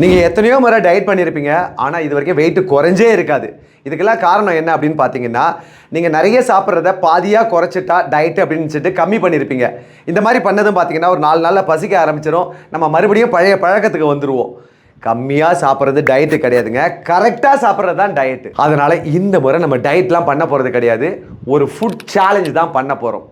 நீங்க எத்தனையோ முறை டயட் பண்ணியிருப்பீங்க. ஆனா இது வரைக்கும் வெயிட் குறைஞ்சே இருக்காது. இதுக்கெல்லாம் காரணம் என்ன அப்படின்னு பார்த்தீங்கன்னா, நீங்க நிறைய சாப்பிடுறத பாதியா குறைச்சிட்டா டயட் அப்படின்னு சொல்லிட்டு கம்மி பண்ணியிருப்பீங்க. இந்த மாதிரி பண்ணதும் பார்த்தீங்கன்னா, ஒரு 4 நாள்ல பசிக்க ஆரம்பிச்சிரும். நம்ம மறுபடியும் பழைய பழக்கத்துக்கு வந்துருவோம். கம்மியா சாப்பிடுறது டயட் கிடையாதுங்க. கரெக்ட்டா சாப்பிடுறது தான் டயட். அதனால இந்த முறை நம்ம டயட்லாம் பண்ண போறது கிடையாது. ஒரு ஃபுட் சேலஞ்ச் தான் பண்ண போறோம்.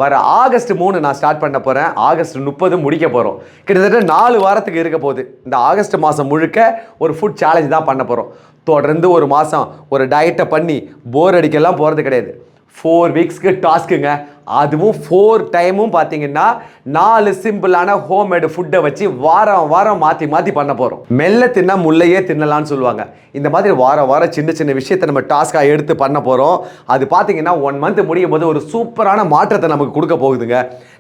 வர ஆகஸ்ட் 3 நான் ஸ்டார்ட் பண்ண போகிறேன். ஆகஸ்ட் 30 முடிக்க போகிறோம். கிட்டத்தட்ட 4 வாரத்துக்கு இருக்க போகுது. இந்த ஆகஸ்ட் மாதம் முழுக்க ஒரு ஃபுட் சேலஞ்ச் தான் பண்ண போகிறோம். தொடர்ந்து ஒரு மாதம் ஒரு டயட்டை பண்ணி போர் அடிக்கலாம் போகிறது கிடையாது. 4 வீக்ஸ்க்கு டாஸ்க்குங்க. அதுவும் 4 டைமும் பார்த்தீங்கன்னா 4 சிம்பிளான ஹோம்மேடு ஃபுட்டை வச்சு வாரம் மாற்றி பண்ண போகிறோம். மெல்ல தின்னா முள்ளையே தின்னலான்னு சொல்லுவாங்க. இந்த மாதிரி வாரம் சின்ன விஷயத்தை நம்ம டாஸ்க்காக எடுத்து பண்ண போகிறோம். அது பார்த்தீங்கன்னா 1 மந்த் முடியும் போது ஒரு சூப்பரான மாற்றத்தை நமக்கு கொடுக்க போகுதுங்க.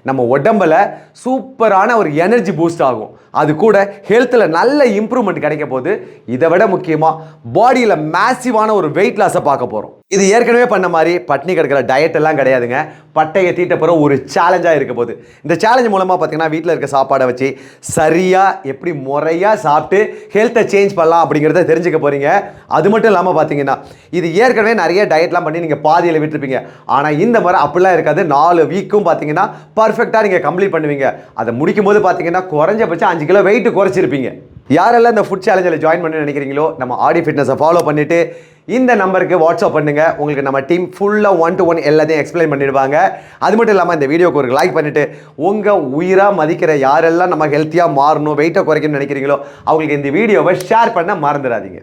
நம்ம உடம்புல சூப்பரான ஒரு எனர்ஜி பூஸ்ட் ஆகும். அது கூட ஹெல்த்தில் நல்ல இம்ப்ரூவ்மெண்ட் கிடைக்க போகுது. இதை விட முக்கியமாக பாடியில் மேசிவான ஒரு வெயிட் லாஸை பார்க்க போகிறோம். இது ஏற்கனவே பண்ண மாதிரி பட்னி கிடக்கிற டயட் எல்லாம் கிடையாதுங்க. பட்டையை தீட்ட போகிற ஒரு சேலஞ்சாக இருக்க போகுது. இந்த சேலஞ்ச் மூலமாக பார்த்தீங்கன்னா வீட்டில் இருக்க சாப்பாடை வச்சு சரியாக எப்படி முறையாக சாப்பிட்டு ஹெல்த்தை சேஞ்ச் பண்ணலாம் அப்படிங்கிறத தெரிஞ்சுக்க போகிறீங்க. அது மட்டும் இல்லாமல் பார்த்தீங்கன்னா இது ஏற்கனவே நிறைய டயட்லாம் பண்ணி நீங்கள் பாதியில் விட்டுருப்பீங்க. ஆனால் இந்த முறை அப்படிலாம் இருக்காது. 4 வீக்கும் பார்த்தீங்கன்னா பர்ஃபெக்டாக நீங்கள் கம்ப்ளீட் பண்ணுவீங்க. அதை முடிக்கும் போது பார்த்தீங்கன்னா குறைஞ்சபட்சம் 5 கிலோ வெயிட் குறைச்சிருப்பீங்க. யாரெல்லாம் இந்த ஃபுட் சேலஞ்சில் ஜாயின் பண்ண நினைக்கிறீங்களோ நம்ம ஆடி ஃபிட்னஸை ஃபாலோ பண்ணிவிட்டு இந்த நம்பருக்கு வாட்ஸ்அப் பண்ணுங்கள். உங்களுக்கு நம்ம டீம் ஃபுல்லாக 1 to 1 எல்லாத்தையும் எக்ஸ்பிளைன் பண்ணிடுவாங்க. அது மட்டும் இல்லாமல் இந்த வீடியோக்கு ஒரு லைக் பண்ணிவிட்டு உங்கள் உயிராக மதிக்கிற யாரெல்லாம் நம்ம ஹெல்த்தியாக மாறணும் வெயிட்டை குறைக்கணும்னு நினைக்கிறீங்களோ அவங்களுக்கு இந்த வீடியோவை ஷேர் பண்ண மறந்துடாதீங்க.